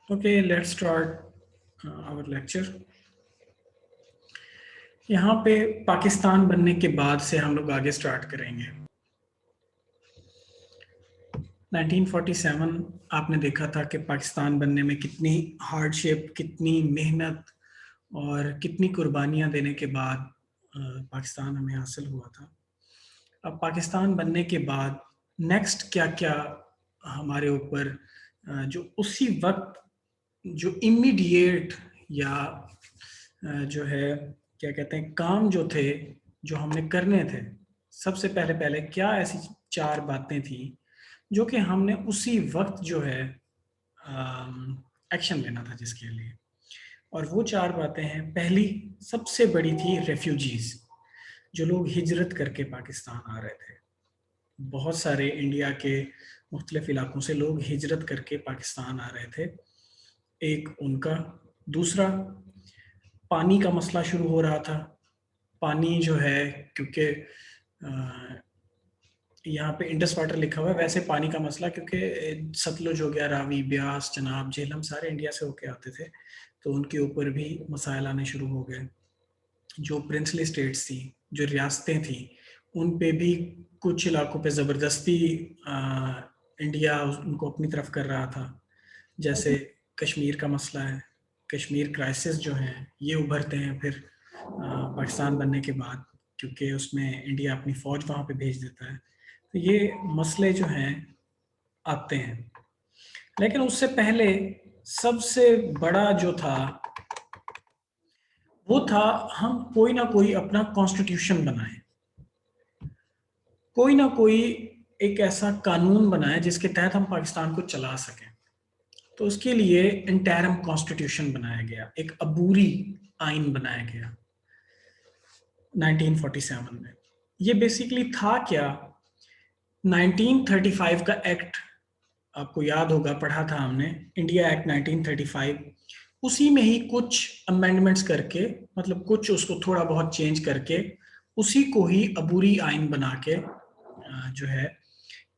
Okay, let's start our lecture. यहाँ पे पाकिस्तान बनने के बाद से हम लोग आगे स्टार्ट करेंगे। 1947 आपने देखा था कि पाकिस्तान बनने में कितनी हार्डशिप, कितनी मेहनत और कितनी कुर्बानियाँ देने के बाद पाकिस्तान हमें हासिल हुआ था। अब पाकिस्तान बनने के बाद नेक्स्ट क्या क्या हमारे ऊपर जो उसी वक्त जो इमीडिएट या जो है क्या कहते हैं काम जो थे जो हमने करने थे, सबसे पहले पहले क्या ऐसी 4 बातें थी जो कि हमने उसी वक्त जो है एक्शन लेना था जिसके लिए। और वो 4 बातें हैं। पहली सबसे बड़ी थी रेफ्यूजीज, जो लोग हिजरत करके पाकिस्तान आ रहे थे। बहुत सारे इंडिया के मुख्तलिफ इलाकों से लोग हिजरत करके पाकिस्तान आ रहे थे। एक उनका। दूसरा, पानी का मसला शुरू हो रहा था। पानी जो है, क्योंकि यहाँ पे इंडस वाटर लिखा हुआ है, वैसे पानी का मसला क्योंकि सतलुज हो गया, रावी, ब्यास, चनाब, झेलम सारे इंडिया से होके आते थे, तो उनके ऊपर भी मसाइल आने शुरू हो गए। जो प्रिंसली स्टेट्स थी, जो रियासतें थी, उन पे भी कुछ इलाकों पे ज़बरदस्ती इंडिया उनको अपनी तरफ कर रहा था। जैसे कश्मीर का मसला है, कश्मीर क्राइसिस जो है ये उभरते हैं फिर पाकिस्तान बनने के बाद, क्योंकि उसमें इंडिया अपनी फ़ौज वहाँ पे भेज देता है। तो ये मसले जो हैं आते हैं। लेकिन उससे पहले सबसे बड़ा जो था वो था, हम कोई ना कोई अपना कॉन्स्टिट्यूशन बनाए, कोई ना कोई एक ऐसा कानून बनाए जिसके तहत हम पाकिस्तान को चला सकें। तो उसके लिए इंटरिम कॉन्स्टिट्यूशन बनाया गया, एक अबूरी आइन बनाया गया 1947 में। ये बेसिकली था क्या, 1935 का एक्ट आपको याद होगा, पढ़ा था हमने, इंडिया एक्ट 1935। उसी में ही कुछ अमेंडमेंट्स करके, मतलब कुछ उसको थोड़ा बहुत चेंज करके, उसी को ही अबूरी आइन बना के जो है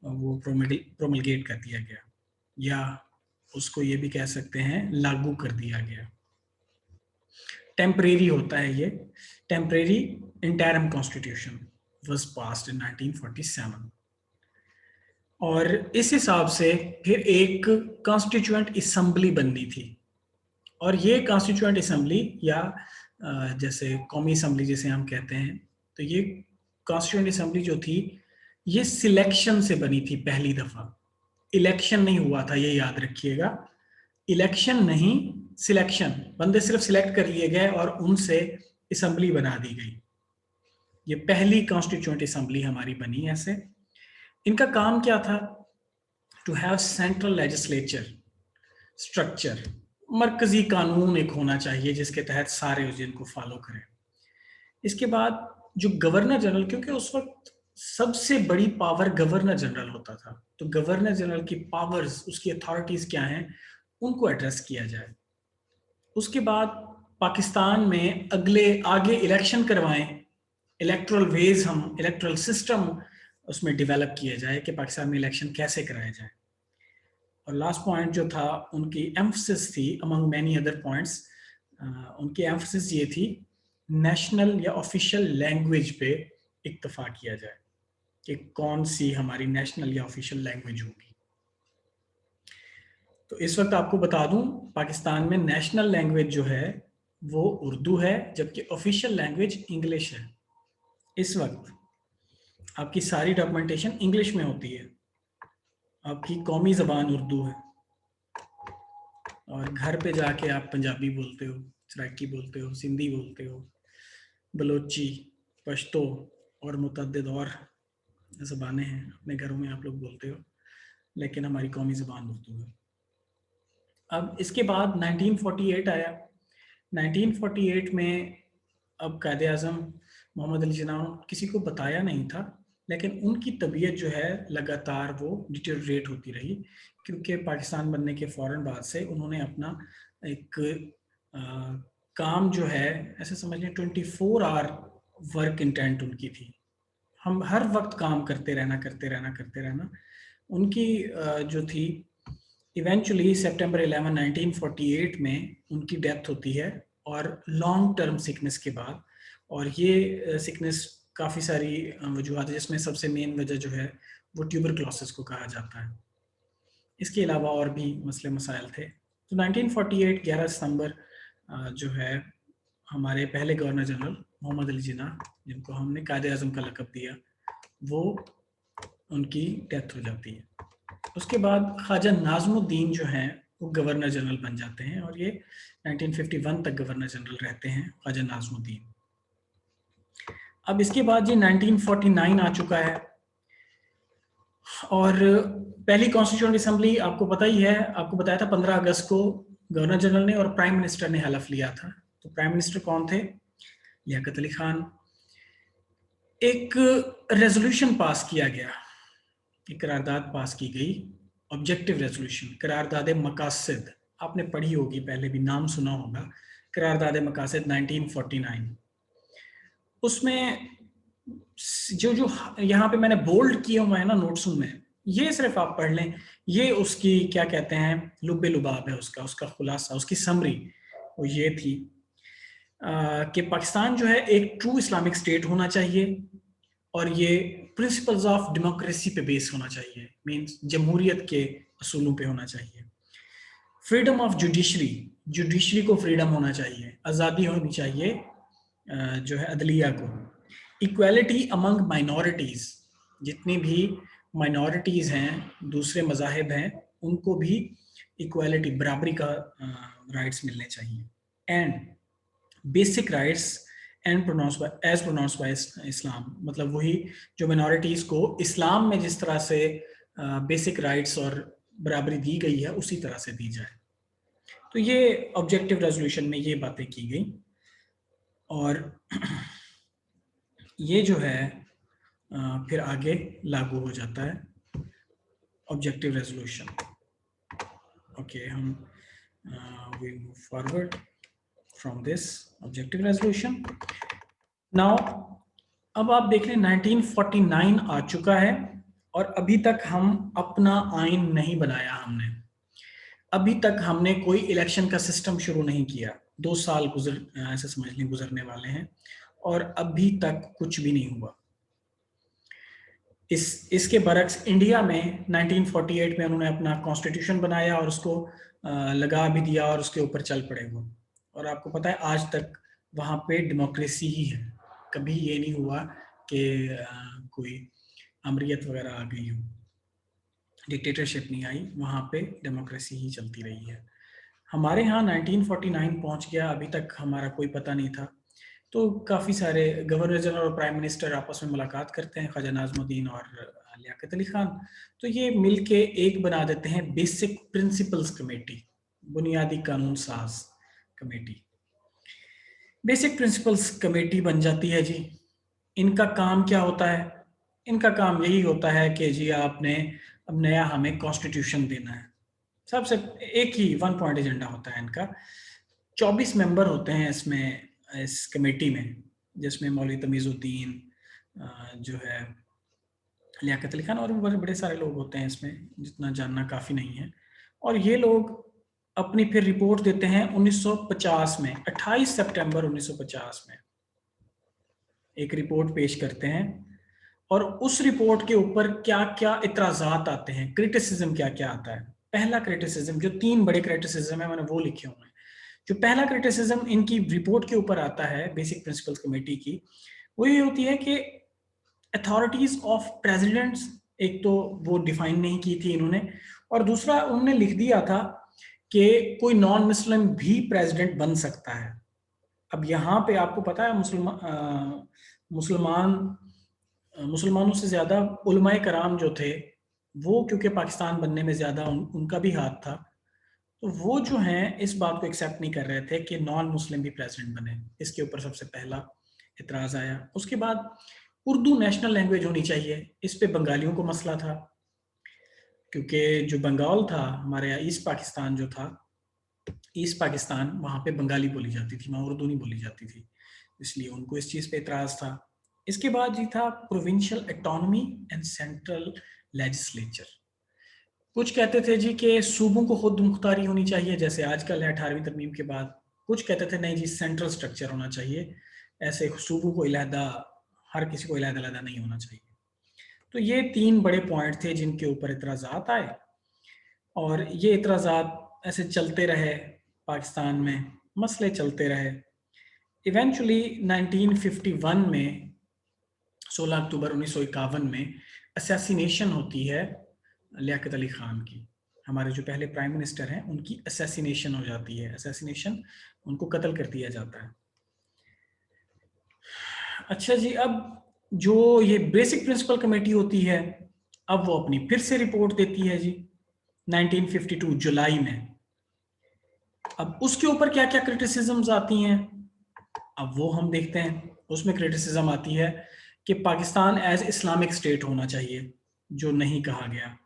वो प्रोमलगेट कर दिया गया, या उसको ये भी कह सकते हैं लागू कर दिया गया। टेम्परेरी होता है ये, temporary interim constitution was passed in 1947। और इस हिसाब से फिर एक कॉन्स्टिट्यूएंट असेंबली बननी थी। और ये कॉन्स्टिट्यूएंट असेंबली या जैसे कौमी असेंबली जिसे हम कहते हैं, तो ये कॉन्स्टिट्यूएंट असेंबली जो थी ये सिलेक्शन से बनी थी पहली दफा। इलेक्शन नहीं हुआ था, ये याद रखिएगा। इलेक्शन नहीं, सिलेक्शन, बंदे सिर्फ सिलेक्ट कर लिए गए और उनसे असेंबली बना दी गई। ये पहली कॉन्स्टिट्यूएंट असेंबली हमारी बनी ऐसे। इनका काम क्या था, to have central legislature structure, मरकजी कानून एक होना चाहिए जिसके तहत सारे उस जिनको फॉलो करें। इसके बाद जो गवर्नर जनरल, क्योंकि उस वक्त सबसे बड़ी पावर गवर्नर जनरल होता था, तो गवर्नर जनरल की पावर्स, उसकी अथॉरिटीज क्या हैं, उनको एड्रेस किया जाए। उसके बाद पाकिस्तान में आगे इलेक्शन करवाएं, इलेक्ट्रल वेज, हम इलेक्ट्रल सिस्टम उसमें डेवलप किया जाए कि पाकिस्तान में इलेक्शन कैसे कराया जाए। और लास्ट पॉइंट जो था, उनकी एम्फसिस थी अमंग मैनी अदर पॉइंट्स, उनकी एम्फसिस ये थी, नेशनल या ऑफिशियल लैंग्वेज पे इत्तफा किया जाए कि कौन सी हमारी नेशनल या ऑफिशियल लैंग्वेज होगी। तो इस वक्त आपको बता दूं, पाकिस्तान में नेशनल लैंग्वेज जो है वो उर्दू है, जबकि ऑफिशियल लैंग्वेज इंग्लिश है। इस वक्त आपकी सारी डॉक्यूमेंटेशन इंग्लिश में होती है, आपकी कौमी ज़बान उर्दू है, और घर पे जाके आप पंजाबी बोलते हो, सराइकी बोलते हो, सिंधी बोलते हो, बलोची, पश्तो और मुतअद्दिद और ज़बानें हैं अपने घरों में आप लोग बोलते हो, लेकिन हमारी कौमी ज़बान उर्दू है। अब इसके बाद 1948 आया। 1948 में अब कायदे आज़म मोहम्मद अली जिन्ना किसी को बताया नहीं था, लेकिन उनकी तबीयत जो है लगातार वो डिटेरियोरेट होती रही, क्योंकि पाकिस्तान बनने के फ़ौरन बाद से उन्होंने अपना एक काम जो है, ऐसे समझ लें 24 आवर वर्क इंटेंट उनकी थी। हम हर वक्त काम करते रहना, करते रहना, करते रहना। उनकी जो थी इवेंचुअली सितंबर 11, 1948 में उनकी डेथ होती है, और लॉन्ग टर्म सिकनेस के बाद। और ये सिकनेस काफ़ी सारी वजूहत है, जिसमें सबसे मेन वजह जो है वो ट्यूबरक्लोसिस को कहा जाता है। इसके अलावा और भी मसले मसाइल थे। तो 1948 11 सितंबर जो है हमारे पहले गवर्नर जनरल मोहम्मद अली जिन्ना, जिनको हमने कायदे आज़म का लक़ब दिया, वो उनकी डेथ हो जाती है। उसके बाद ख्वाजा नाज़मुद्दीन जो हैं वो गवर्नर जनरल बन जाते हैं, और ये 1951 तक गवर्नर जनरल रहते हैं ख्वाजा नाज़मुद्दीन। अब इसके बाद ये 1949 आ चुका है, और पहली कॉन्स्टिट्यूएंट असेंबली आपको पता ही है, आपको बताया था 15 अगस्त को गवर्नर जनरल ने और प्राइम मिनिस्टर ने हलफ लिया था। तो प्राइम मिनिस्टर कौन थे? लियाकत अली खान। एक रेजोल्यूशन पास किया गया, एक करारदाद पास की गई, ऑब्जेक्टिव रेजोल्यूशन, करारदाद मकासद। आपने पढ़ी होगी, पहले भी नाम सुना होगा, करारदाद मकासद 1949। उसमें जो जो यहाँ पे मैंने बोल्ड किए हुए हैं ना नोट्स में, ये सिर्फ आप पढ़ लें, ये उसकी क्या कहते हैं लुब्बे लुबाब है, उसका खुलासा, उसकी समरी वो ये थी कि पाकिस्तान जो है एक ट्रू इस्लामिक स्टेट होना चाहिए, और ये प्रिंसिपल्स ऑफ डेमोक्रेसी पे बेस होना चाहिए, मींस जमहूरियत के असूलों पे होना चाहिए। फ्रीडम ऑफ जुडिशरी को फ्रीडम होना चाहिए, आज़ादी होनी चाहिए जो है अदलिया को। इक्वालिटी अमंग माइनॉरिटीज़, जितनी भी माइनॉरिटीज़ हैं, दूसरे मज़ाहिब हैं, उनको भी इक्वालिटी, बराबरी का राइट्स मिलने चाहिए। And basic rights and as pronounce by Islam, मतलब वही जो माइनॉरिटीज़ को इस्लाम में जिस तरह से बेसिक राइट्स और बराबरी दी गई है उसी तरह से दी जाए। तो ये ऑब्जेक्टिव रेजोल्यूशन में ये बातें की गई, और ये जो है फिर आगे लागू हो जाता है ऑब्जेक्टिव रेजोल्यूशन। ओके, हम we move forward from this objective resolution. Now अब आप देख लें 1949 आ चुका है, और अभी तक हम अपना आइन नहीं बनाया हमने, अभी तक हमने कोई इलेक्शन का सिस्टम शुरू नहीं किया। 2 साल ऐसे समझ लें गुजरने वाले हैं, और अभी तक कुछ भी नहीं हुआ। इसके बरक्स इंडिया में 1948 में उन्होंने अपना कॉन्स्टिट्यूशन बनाया, और उसको लगा भी दिया, और उसके ऊपर चल पड़े वो। और आपको पता है आज तक वहाँ पे डेमोक्रेसी ही है, कभी ये नहीं हुआ कि कोई अमरीयत वगैरह आ गई हो, डिक्टेटरशिप नहीं आई, वहाँ पे डेमोक्रेसी ही चलती रही है। हमारे यहाँ 1949 पहुँच गया, अभी तक हमारा कोई पता नहीं था। तो काफ़ी सारे गवर्नर जनरल और प्राइम मिनिस्टर आपस में मुलाकात करते हैं, ख्वाजा नाज़मुद्दीन और लियाकत अली खान। तो ये मिलके एक बना देते हैं बेसिक प्रिंसिपल्स कमेटी, बुनियादी कानून साज कमेटी। बेसिक प्रिंसिपल्स कमेटी बन जाती है जी। इनका काम क्या होता है? इनका काम यही होता है कि जी आपने अब नया हमें कॉन्स्टिट्यूशन देना है। सबसे एक ही वन पॉइंट एजेंडा होता है इनका। 24 मेंबर होते हैं इसमें, इस कमेटी में, जिसमें मौलवी तमीज़ुद्दीन जो है, लियाकत अली खान, और भी बड़े सारे लोग होते हैं इसमें, जितना जानना काफ़ी नहीं है। और ये लोग अपनी फिर रिपोर्ट देते हैं 1950 में, 28 सितंबर 1950 में एक रिपोर्ट पेश करते हैं, और उस रिपोर्ट के ऊपर क्या क्या इतराज़ात आते हैं, क्रिटिसिज्म क्या क्या आता है। पहला क्रिटिसिज्म, जो 3 बड़े क्रिटिसिज्म है, मैंने वो लिखे हुए हैं। जो पहला क्रिटिसिज्म इनकी रिपोर्ट के ऊपर आता है बेसिक प्रिंसिपल्स कमेटी की, वो ये होती है कि अथॉरिटीज ऑफ प्रेसिडेंट्स, एक तो वो डिफाइन नहीं की थी इन्होंने, और दूसरा उन्होंने लिख दिया था कि कोई नॉन मुस्लिम भी प्रेसिडेंट बन सकता है। अब यहाँ पे आपको पता है मुसलमानों से ज़्यादा उलमाए कराम जो थे, वो क्योंकि पाकिस्तान बनने में ज़्यादा उनका भी हाथ था, तो वो जो हैं इस बात को एक्सेप्ट नहीं कर रहे थे कि नॉन मुस्लिम भी प्रेसिडेंट बने। इसके ऊपर सबसे पहला इतराज़ आया। उसके बाद उर्दू नेशनल लैंग्वेज होनी चाहिए, इस पे बंगालियों को मसला था, क्योंकि जो बंगाल था हमारे यहाँ, ईस्ट पाकिस्तान जो था, ईस्ट पाकिस्तान, वहाँ पे बंगाली बोली जाती थी, वहाँ उर्दू नहीं बोली जाती थी, इसलिए उनको इस चीज़ पे इतराज़ था। इसके बाद जी था provincial autonomy and central legislature. कुछ कहते थे जी कि सूबों को खुद मुख्तारी होनी चाहिए जैसे आजकल है 18वीं तरमीम के बाद। कुछ कहते थे नहीं जी सेंट्रल स्ट्रक्चर होना चाहिए, ऐसे सूबों को अलहदा, हर किसी को अलहदा अलहदा नहीं होना चाहिए। तो ये 3 बड़े पॉइंट थे जिनके ऊपर इतराज़ात आए, और ये इतराज़ात ऐसे चलते रहे, पाकिस्तान में मसले चलते रहे। इवेंचुअली 1951 में 16 अक्टूबर 1951 में असैसिनेशन होती है लियाकत अली खान की। हमारे जो पहले प्राइम मिनिस्टर हैं उनकी असैसिनेशन हो जाती है, असैसिनेशन, उनको कत्ल कर दिया जाता है। अच्छा जी, अब जो ये बेसिक प्रिंसिपल कमेटी होती है, अब वो अपनी फिर से रिपोर्ट देती है जी 1952 जुलाई में। अब उसके ऊपर क्या क्या क्रिटिसिजम्स आती हैं, अब वो हम देखते हैं। उसमें क्रिटिसिज्म आती है कि पाकिस्तान एज इस्लामिक स्टेट होना चाहिए, जो नहीं कहा गया।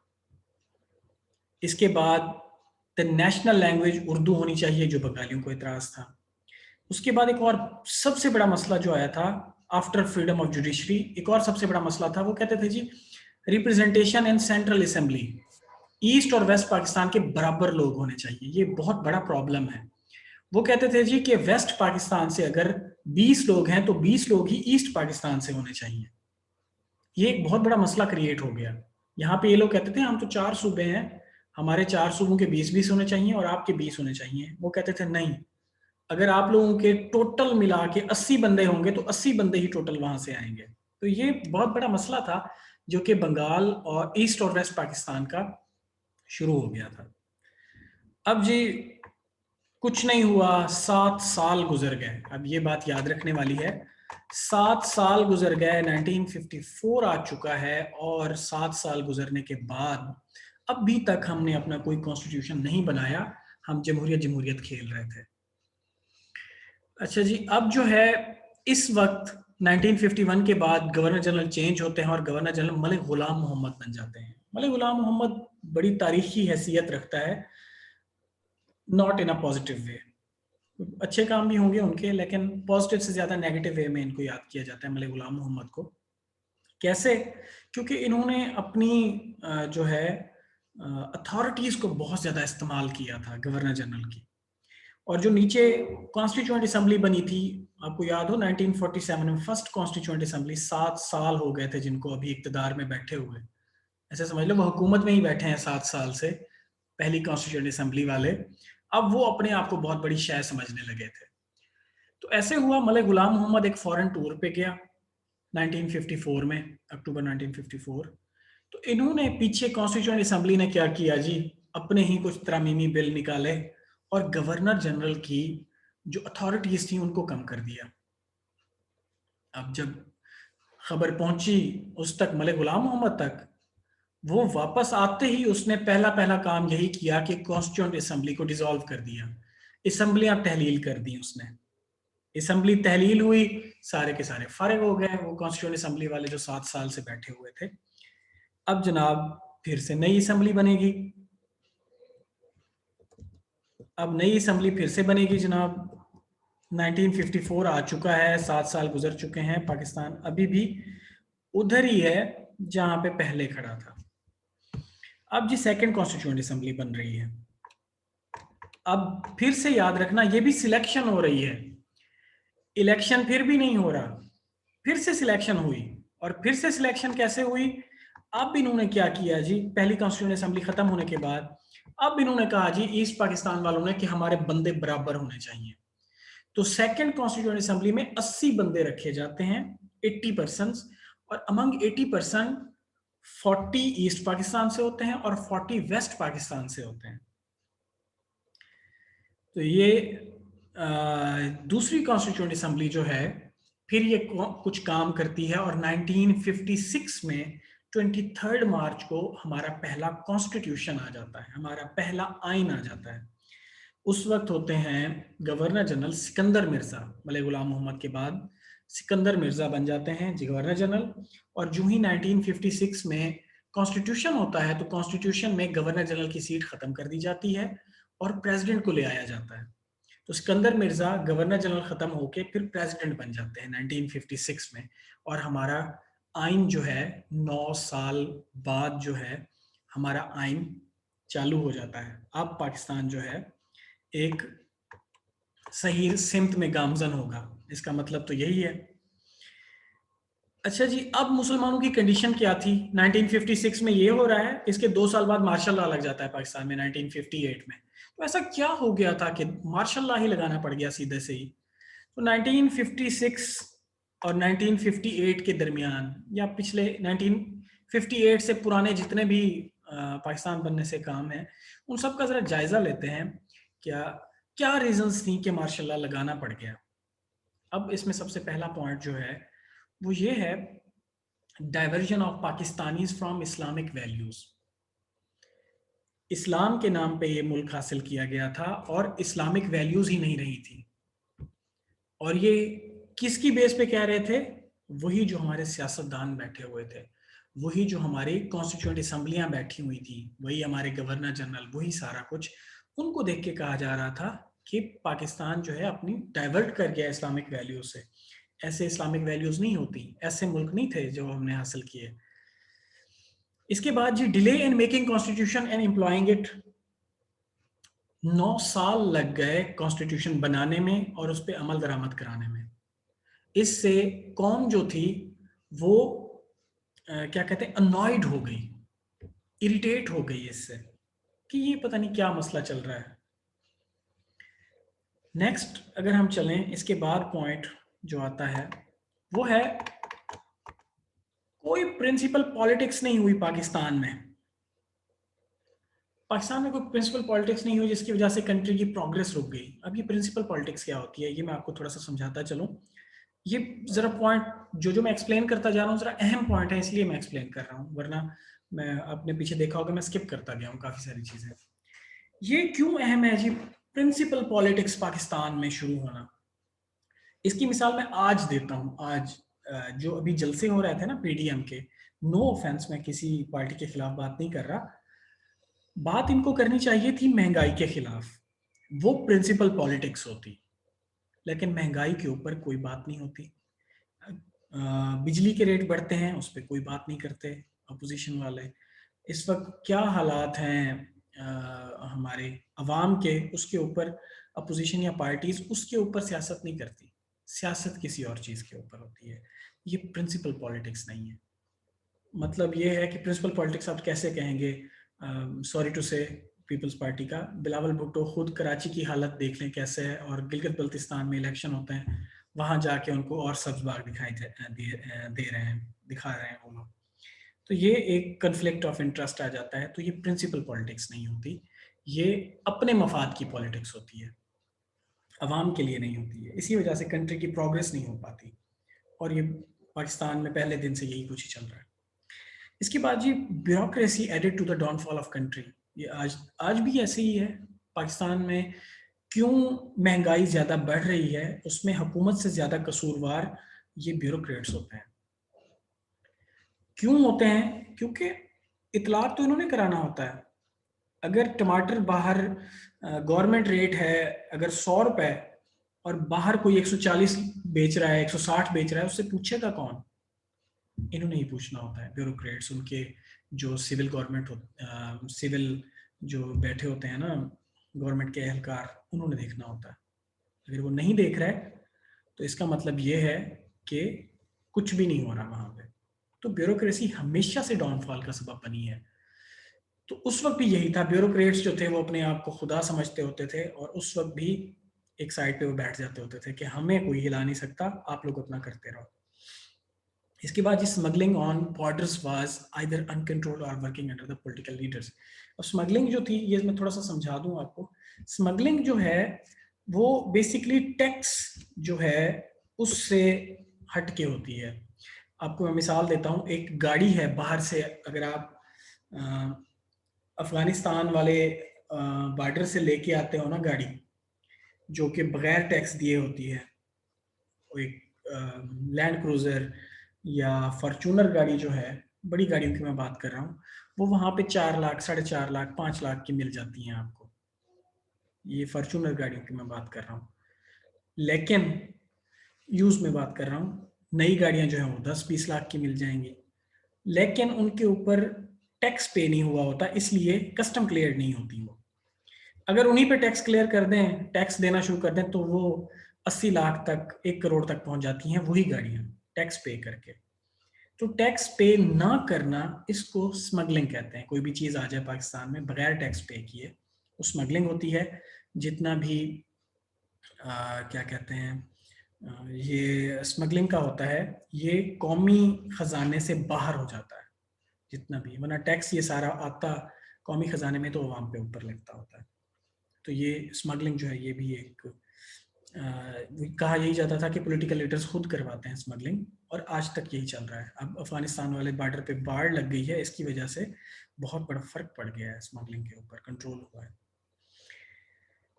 इसके बाद द नेशनल लैंग्वेज उर्दू होनी चाहिए, जो बंगालियों को इतराज़ था। उसके बाद एक और सबसे बड़ा मसला जो आया था आफ्टर फ्रीडम ऑफ जुडिशरी, एक और सबसे बड़ा मसला था, वो कहते थे जी representation in central assembly, east और वेस्ट पाकिस्तान के बराबर लोग होने चाहिए। ये बहुत बड़ा प्रॉब्लम है। वो कहते थे जी कि वेस्ट पाकिस्तान से अगर 20 लोग हैं तो 20 लोग ही ईस्ट पाकिस्तान से होने चाहिए। ये एक बहुत बड़ा मसला क्रिएट हो गया। यहाँ पे ये लोग कहते थे हम तो 4 सूबे हैं, हमारे 4 सूबों के 20-20 होने चाहिए और आपके 20 होने चाहिए। वो कहते थे नहीं, अगर आप लोगों के टोटल मिला के 80 बंदे होंगे तो 80 बंदे ही टोटल वहां से आएंगे। तो ये बहुत बड़ा मसला था जो कि बंगाल और ईस्ट और वेस्ट पाकिस्तान का शुरू हो गया था। अब जी कुछ नहीं हुआ, 7 साल गुजर गए। अब ये बात याद रखने वाली है, 7 साल गुजर गए, 1954 आ चुका है, और 7 साल गुजरने के बाद अभी तक हमने अपना कोई कॉन्स्टिट्यूशन नहीं बनाया। हम जमहूरियत जमहूरियत खेल रहे थे। अच्छा जी, अब जो है इस वक्त 1951 के बाद गवर्नर जनरल चेंज होते हैं और गवर्नर जनरल मलिक गुलाम मोहम्मद बन जाते हैं। मलिक गुलाम मोहम्मद बड़ी तारीखी हैसियत रखता है, not in a positive way. अच्छे काम भी होंगे उनके, लेकिन पॉजिटिव से ज़्यादा नेगेटिव वे में इनको याद किया जाता है मलिक गुलाम मोहम्मद को। कैसे? क्योंकि इन्होंने अपनी जो है अथॉरिटीज़ को बहुत ज़्यादा इस्तेमाल किया था गवर्नर जनरल की। और जो नीचे कॉन्स्टिट्यूएंट असम्बली बनी थी, आपको याद हो 1947 में फर्स्ट कॉन्स्टिट्यूएंट असम्बली, 7 साल हो गए थे जिनको अभी इक्तदार में बैठे हुए। ऐसे समझ लो वो हुकूमत में ही बैठे हैं 7 साल से, पहली कॉन्स्टिट्यूएंट असम्बली वाले। अब वो अपने आप को बहुत बड़ी शय समझने लगे थे। तो ऐसे हुआ, मलिक गुलाम मोहम्मद एक फॉरेन टूर पे गया 1954 में, अक्टूबर 1954। तो इन्होंने पीछे कॉन्स्टिट्यूएंट असम्बली ने क्या किया जी, अपने ही कुछ तरामीमी बिल निकाले और गवर्नर जनरल की जो अथॉरिटीज थी उनको कम कर दिया। अब जब खबर पहुंची उस तक, मलिक गुलाम मोहम्मद तक, वो वापस आते ही उसने पहला पहला काम यही किया कि कॉन्स्टिट्यूएंट असम्बली को डिसॉल्व कर दिया। असम्बलियां तहलील कर दी उसने। असम्बली तहलील हुई, सारे के सारे फारिग हो गए वो कॉन्स्टिट्यूएंट असम्बली वाले जो 7 साल से बैठे हुए थे। अब जनाब फिर से नई असम्बली बनेगी। अब नई असम्बली फिर से बनेगी जनाब। 1954 आ चुका है, 7 साल गुजर चुके हैं, पाकिस्तान अभी भी उधर ही है जहां पे पहले खड़ा था। अब जी सेकंड कॉन्स्टिट्यूएंट असम्बली बन रही है। अब फिर से याद रखना, ये भी सिलेक्शन हो रही है, इलेक्शन फिर भी नहीं हो रहा, फिर से सिलेक्शन हुई। और फिर से सिलेक्शन कैसे हुई? अब इन्होंने क्या किया जी, पहली कॉन्स्टिट्यूएंट असेंबली खत्म होने के बाद अब इन्होंने कहा जी ईस्ट पाकिस्तान वालों ने कि हमारे बंदे बराबर होने चाहिए। तो सेकंड कॉन्स्टिट्यूएंट असेंबली में 80 बंदे रखे जाते हैं, 80%, और अमंग 80% 40 ईस्ट पाकिस्तान से होते हैं और 40 वेस्ट पाकिस्तान से होते हैं। तो ये दूसरी कॉन्स्टिट्यूएंट असेंबली जो है फिर ये कुछ काम करती है, और 1956 में 23 मार्च को हमारा पहला कॉन्स्टिट्यूशन आ जाता है, हमारा पहला आइन आ जाता है। उस वक्त होते हैं गवर्नर जनरल सिकंदर मिर्जा, मलिक गुलाम मोहम्मद के बाद सिकंदर मिर्जा बन जाते हैं जी गवर्नर जनरल। और जो ही 1956 में कॉन्स्टिट्यूशन होता है तो कॉन्स्टिट्यूशन में गवर्नर जनरल की सीट खत्म कर दी जाती है और प्रेसिडेंट को ले आया जाता है। तो सिकंदर मिर्जा गवर्नर जनरल खत्म होके फिर प्रेसिडेंट बन जाते हैं 1956 में। और हमारा आइन जो है 9 साल बाद जो है हमारा आइन चालू हो जाता है। अब पाकिस्तान जो है एक सही सिमत में गामजन होगा, इसका मतलब तो यही है। अच्छा जी, अब मुसलमानों की कंडीशन क्या थी 1956 में? ये हो रहा है, इसके 2 साल बाद मार्शल लॉ लग जाता है पाकिस्तान में 1958 में। तो ऐसा क्या हो गया था कि मार्शल लॉ ही लगाना पड़ गया सीधे से ही? तो 1956 और 1958 के दरमियान, या पिछले 1958 से पुराने जितने भी पाकिस्तान बनने से काम है, उन सब का जरा जायजा लेते हैं। क्या क्या रीजंस थी कि मार्शल लॉ लगाना पड़ गया? अब इसमें सबसे पहला पॉइंट जो है वो ये है, diversion of Pakistanis from Islamic values. इस्लाम के नाम पे ये मुल्क हासिल किया गया था और इस्लामिक वैल्यूज ही नहीं रही थी। और ये किसकी बेस पे कह रहे थे? वही जो हमारे सियासतदान बैठे हुए थे, वही जो हमारी कॉन्स्टिट्यूएंट असम्बलियां बैठी हुई थी, वही हमारे गवर्नर जनरल, वही सारा कुछ उनको देख के कहा जा रहा था कि पाकिस्तान जो है अपनी डाइवर्ट कर गया इस्लामिक वैल्यूज से। ऐसे इस्लामिक वैल्यूज नहीं होती, ऐसे मुल्क नहीं थे जो हमने हासिल किए। इसके बाद जी, delay in making constitution and employing it. 9 साल लग गए कॉन्स्टिट्यूशन बनाने में और उस पर अमल दरामद कराने में। इससे कौम जो थी वो क्या कहते हैं, अनॉयड हो गई, इरिटेट हो गई इससे कि ये पता नहीं क्या मसला चल रहा है। नेक्स्ट अगर हम चलें, इसके बाद पॉइंट जो आता है वो है, कोई प्रिंसिपल पॉलिटिक्स नहीं हुई पाकिस्तान में। पाकिस्तान में कोई प्रिंसिपल पॉलिटिक्स नहीं हुई जिसकी वजह से कंट्री की प्रोग्रेस रुक गई। अब ये प्रिंसिपल पॉलिटिक्स क्या होती है, ये मैं आपको थोड़ा सा समझाता चलूं। ये जरा पॉइंट जो मैं एक्सप्लेन करता जा रहा हूँ, जरा अहम पॉइंट है, इसलिए मैं एक्सप्लेन कर रहा हूँ, वरना मैं अपने पीछे देखा होगा मैं स्किप करता गया हूँ काफी सारी चीजें। ये क्यों अहम है जी, प्रिंसिपल पॉलिटिक्स पाकिस्तान में शुरू होना? इसकी मिसाल मैं आज देता हूँ। आज जो अभी जलसे हो रहे थे ना पीडीएम के, नो ऑफेंस, मैं किसी पार्टी के खिलाफ बात नहीं कर रहा, बात इनको करनी चाहिए थी महंगाई के खिलाफ, वो प्रिंसिपल पॉलिटिक्स होती। लेकिन महंगाई के ऊपर कोई बात नहीं होती। बिजली के रेट बढ़ते हैं, उस पर कोई बात नहीं करते अपोजिशन वाले। इस वक्त क्या हालात हैं हमारे अवाम के, उसके ऊपर अपोजिशन या पार्टीज उसके ऊपर सियासत नहीं करती, सियासत किसी और चीज़ के ऊपर होती है। ये प्रिंसिपल पॉलिटिक्स नहीं है। मतलब ये है कि प्रिंसिपल पॉलिटिक्स आप कैसे कहेंगे? सॉरी टू से पीपल्स पार्टी का बिलावल भुट्टो खुद कराची की हालत देख लें कैसे है, और गिलगित बल्तिस्तान में इलेक्शन होते हैं, वहां जाके उनको और सब्ज बाग दे रहे हैं, दिखा रहे हैं वो लोग। तो ये एक कन्फ्लिक्ट ऑफ इंटरेस्ट आ जाता है। तो ये प्रिंसिपल पॉलिटिक्स नहीं होती, ये अपने मफाद की पॉलिटिक्स होती है, अवाम के लिए नहीं होती है। इसी वजह से कंट्री की प्रोग्रेस नहीं हो पाती, और ये पाकिस्तान में पहले दिन से यही कुछ ही चल रहा है। इसके बाद जी, bureaucracy added to the downfall of country. ये आज भी ऐसे ही है पाकिस्तान में। क्यों महंगाई ज़्यादा बढ़ रही है, उसमें हुकूमत से ज़्यादा कसूरवार ये ब्यूरोक्रेट्स होते हैं। क्यों होते हैं? क्योंकि इतलाक तो इन्होंने कराना होता है। अगर टमाटर बाहर गवर्नमेंट रेट है अगर 100 रुपए, और बाहर कोई 140 बेच रहा है, 160 बेच रहा है, उससे पूछेगा कौन? इन्होंने ही पूछना होता है, ब्यूरोक्रेट्स, उनके जो सिविल गवर्नमेंट हो, सिविल जो बैठे होते हैं ना गवर्नमेंट के एहलकार, उन्होंने देखना होता है। अगर वो नहीं देख रहा है तो इसका मतलब ये है कि कुछ भी नहीं हो रहा वहां पे। तो ब्यूरोक्रेसी हमेशा से डाउनफॉल का सबब बनी है। तो उस वक्त भी यही था, ब्यूरोक्रेट्स जो थे वो अपने आप को खुदा समझते होते थे, और उस वक्त भी एक साइड पे वो बैठ जाते होते थे कि हमें कोई हिला नहीं सकता, आप लोग अपना करते रहो। इसके बाद जी, smuggling on borders was either uncontrolled और working under the political leaders. और स्मगलिंग जो थी, ये मैं थोड़ा सा समझा दूं आपको। स्मगलिंग जो है वो बेसिकली टैक्स जो है उससे हट के होती है। आपको मैं मिसाल देता हूँ, एक गाड़ी है बाहर से, अगर आप अफगानिस्तान वाले बॉर्डर से लेके आते हो ना गाड़ी, जो कि बगैर टैक्स दिए होती है, एक लैंड क्रूजर या फॉर्चूनर गाड़ी जो है, बड़ी गाड़ियों की मैं बात कर रहा हूँ, वो वहाँ पे 4 लाख, 4.5 लाख, 5 लाख की मिल जाती हैं आपको। ये फॉर्चूनर गाड़ियों की मैं बात कर रहा हूँ। लेकिन यूज में बात कर रहा हूँ, नई गाड़ियां जो है वो 10-20 लाख की मिल जाएंगी। लेकिन उनके ऊपर टैक्स पे नहीं हुआ होता, इसलिए कस्टम क्लियर नहीं होती वो। अगर उन्हीं पे टैक्स क्लियर कर दें, टैक्स देना शुरू कर दें, तो वो 80 लाख तक, 1 करोड़ तक पहुंच जाती हैं वही गाड़ियां टैक्स पे करके। तो टैक्स पे ना करना, इसको स्मगलिंग कहते हैं। कोई भी चीज़ आ जाए पाकिस्तान में बगैर टैक्स पे किए, वो स्मगलिंग होती है। जितना भी क्या कहते हैं, ये स्मगलिंग का होता है, ये कौमी ख़जाने से बाहर हो जाता है जितना भी, वरना टैक्स ये सारा आता कौमी ख़जाने में, तो आवाम पे ऊपर लगता होता है। तो ये स्मगलिंग जो है, ये भी एक कहा यही जाता था कि पॉलिटिकल लीडर्स खुद करवाते हैं स्मगलिंग, और आज तक यही चल रहा है। अब अफगानिस्तान वाले बॉर्डर पे बाढ़ लग गई है, इसकी वजह से बहुत बड़ा फर्क पड़ गया है, स्मगलिंग के ऊपर कंट्रोल हुआ है।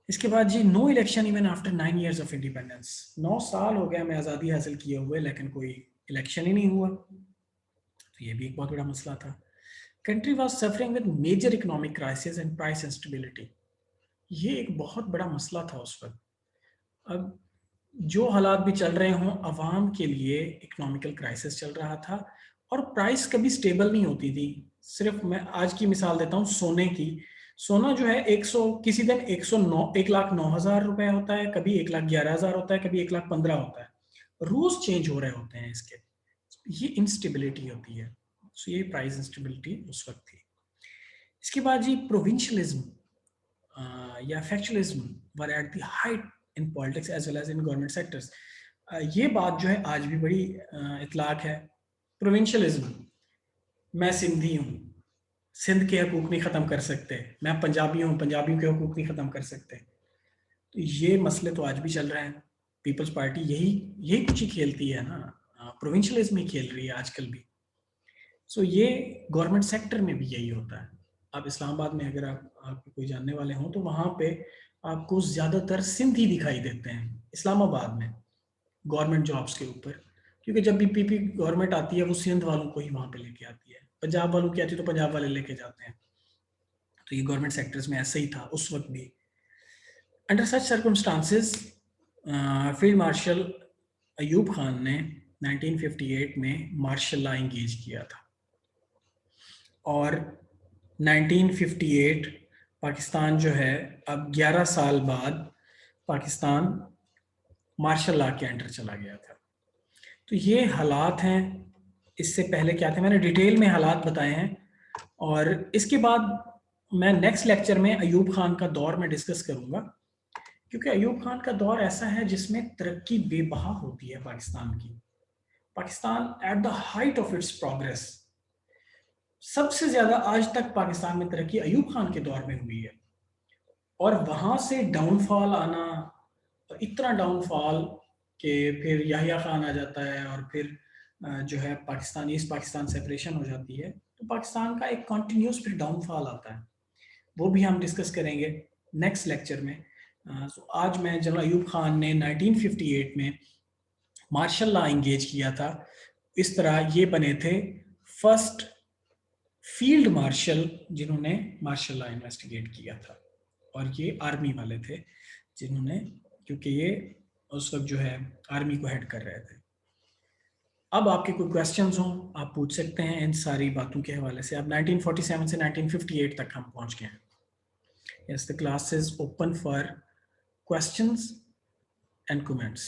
इसके बाद जी, no election even after 9 years of independence. 9 साल हो गया हमें आज़ादी हासिल किए हुए, लेकिन कोई इलेक्शन ही नहीं हुआ। तो ये भी एक बहुत बड़ा मसला था। Country was suffering with major economic crisis and price instability. ये एक बहुत बड़ा मसला था उस वक्त। अब जो हालात भी चल रहे हों, अवाम के लिए इकोनॉमिकल क्राइसिस चल रहा था, और प्राइस कभी स्टेबल नहीं होती थी। सिर्फ मैं आज की मिसाल देता हूँ सोने की। सोना जो है 100, किसी दिन 109, 1,09,000 रुपए होता है, कभी 1,11,000 होता है, कभी 1,15,000 होता है। रोज चेंज हो रहे होते हैं इसके। ये इंस्टेबिलिटी होती है। सो ये प्राइस इंस्टेबिलिटी उस वक्त थी। इसके बाद जी, प्रोविंशियलिज्म या factionalism were at the height in politics as well as in government sectors. ये बात जो है आज भी बड़ी इतलाक है। प्रोविंशियलिज्म, मैं सिंधी हूँ, सिंध के हकूक नहीं ख़त्म कर सकते। मैं पंजाबी हूँ, पंजाबियों के हकूक नहीं ख़त्म कर सकते। तो ये मसले तो आज भी चल रहे हैं। पीपल्स पार्टी यही यही कुछ ही खेलती है ना, प्रोविंशियलिज्म ही खेल रही है आजकल भी। सो ये गवर्नमेंट सेक्टर में भी यही होता है। आप इस्लामाबाद में अगर आप कोई जानने वाले हों, तो वहाँ पे आपको ज़्यादातर सिंधी दिखाई देते हैं इस्लामाबाद में गवर्नमेंट जॉब्स के ऊपर, क्योंकि जब भी पीपी गवर्नमेंट आती है, वो सिंध वालों को ही वहाँ पे लेके आती है। पंजाब वालों की आती है तो पंजाब वाले लेके जाते हैं। तो ये गवर्नमेंट सेक्टर्स में ऐसा ही था उस वक्त भी। Under such circumstances, field marshal Ayub Khan ने 1958 में मार्शल लॉ इंगेज किया था, और 1958 पाकिस्तान जो है, अब 11 साल बाद पाकिस्तान मार्शल लॉ के अंडर चला गया था। तो ये हालात हैं। इससे पहले क्या थे, मैंने डिटेल में हालात बताए हैं, और इसके बाद मैं नेक्स्ट लेक्चर में अयूब खान का दौर में डिस्कस करूंगा, क्योंकि अयूब खान का दौर ऐसा है जिसमें तरक्की बेबहा होती है पाकिस्तान की। Pakistan eight the height of its progress, सबसे ज्यादा आज तक पाकिस्तान में तरक्की अयूब खान के दौर में हुई है, और वहां से डाउनफॉल आना, और इतना डाउनफॉल कि फिर याहिया खान आ जाता है, और फिर जो है पाकिस्तान, ईस्ट पाकिस्तान सेपरेशन हो जाती है, तो पाकिस्तान का एक कॉन्टिन्यूस फिर डाउनफॉल आता है। वो भी हम डिस्कस करेंगे नेक्स्ट लेक्चर में। तो आज मैं, जनरल अयूब खान ने 1958 में मार्शल लॉ इंगेज किया था। इस तरह ये बने थे फर्स्ट फील्ड मार्शल जिन्होंने मार्शल लॉ इन्वेस्टिगेट किया था, और ये आर्मी वाले थे जिन्होंने, क्योंकि ये उस वक्त जो है आर्मी को हेड कर रहे थे। अब आपके कोई क्वेश्चंस हों, आप पूछ सकते हैं इन सारी बातों के हवाले से। अब 1947 से 1958 तक हम पहुंच गए हैं। Yes, the class is open for questions and comments.